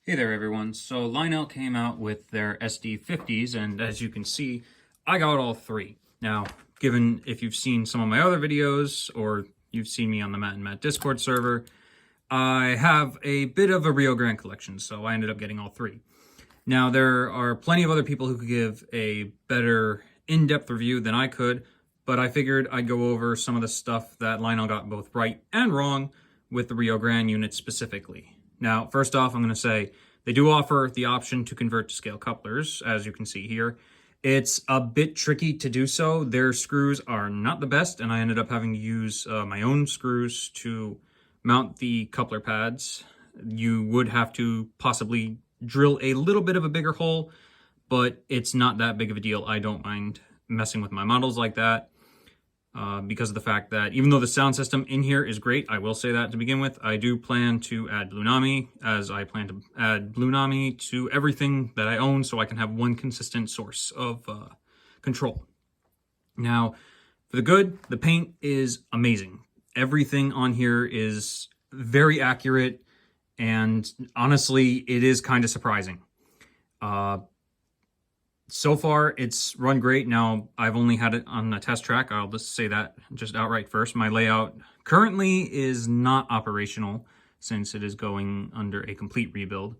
Hey there everyone, so Lionel came out with their SD50s and as you can see, I got all three. Now, given if you've seen some of my other videos or you've seen me on the Matt and Matt Discord server, I have a bit of a Rio Grande collection, so I ended up getting all three. Now, there are plenty of other people who could give a better in-depth review than I could, but I figured I'd go over some of the stuff that Lionel got both right and wrong with the Rio Grande unit specifically. Now, first off, I'm going to say they do offer the option to convert to scale couplers, as you can see here. It's a bit tricky to do so. Their screws are not the best, and I ended up having to use my own screws to mount the coupler pads. You would have to possibly drill a little bit of a bigger hole, but it's not that big of a deal. I don't mind messing with my models like that. Because of the fact that even though the sound system in here is great, I will say that to begin with, I do plan to add Blue Nami, as I plan to add Blue Nami to everything that I own so I can have one consistent source of control. Now, for the good, the paint is amazing. Everything on here is very accurate, and honestly, it is kind of surprising. So far, it's run great. Now, I've only had it on a test track. I'll just say that just outright first. My layout currently is not operational since it is going under a complete rebuild.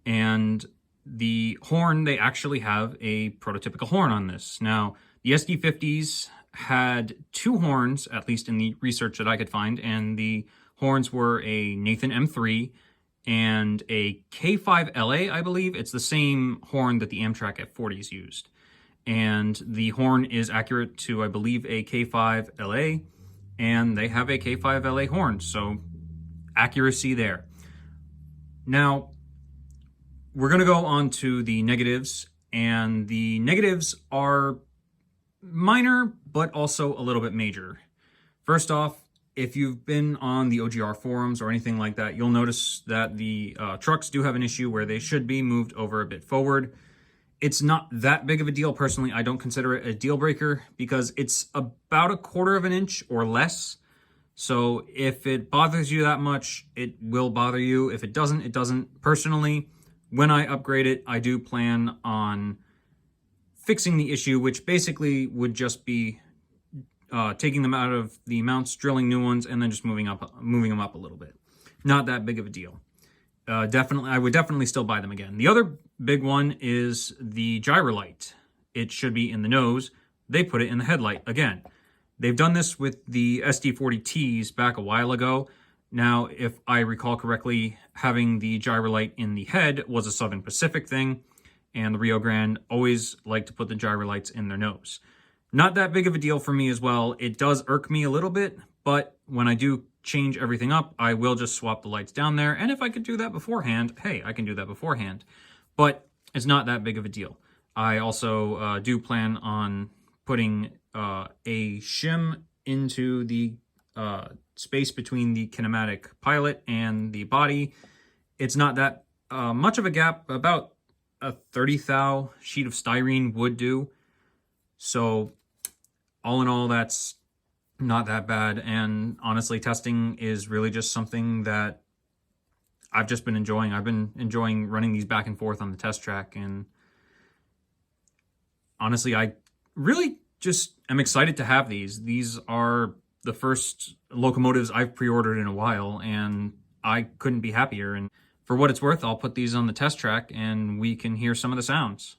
And the horn, they actually have a prototypical horn on this. Now, the SD50s had two horns, at least in the research that I could find, and the horns were a Nathan M3 and a K5LA, I believe. It's the same horn that the Amtrak F40s used. And the horn is accurate to, I believe, a K5LA, and they have a K5LA horn, so accuracy there. Now, we're going to go on to the negatives, and the negatives are minor, but also a little bit major. First off, if you've been on the OGR forums or anything like that, you'll notice that the trucks do have an issue where they should be moved over a bit forward. It's not that big of a deal. Personally, I don't consider it a deal breaker because it's about 1/4 of an inch or less. So if it bothers you that much, it will bother you. If it doesn't, it doesn't. Personally, when I upgrade it, I do plan on fixing the issue, which basically would just be taking them out of the mounts, drilling new ones, and then just moving them up a little bit. Not that big of a deal. I would definitely still buy them again. The other big one is the gyro light. It should be in the nose. They put it in the headlight again. They've done this with the SD40Ts back a while ago. Now, if I recall correctly, having the gyro light in the head was a Southern Pacific thing, and the Rio Grande always like to put the gyro lights in their nose. Not that big of a deal for me as well. It does irk me a little bit, but when I do change everything up, I will just swap the lights down there. And if I could do that beforehand, hey, I can do that beforehand. But it's not that big of a deal. I also do plan on putting a shim into the space between the kinematic pilot and the body. It's not that much of a gap. About a 30 thou sheet of styrene would do. So all in all, that's not that bad. And honestly, testing is really just something that I've just been enjoying. I've been enjoying running these back and forth on the test track. And honestly, I really just am excited to have these. These are the first locomotives I've pre-ordered in a while, and I couldn't be happier. And for what it's worth, I'll put these on the test track and we can hear some of the sounds.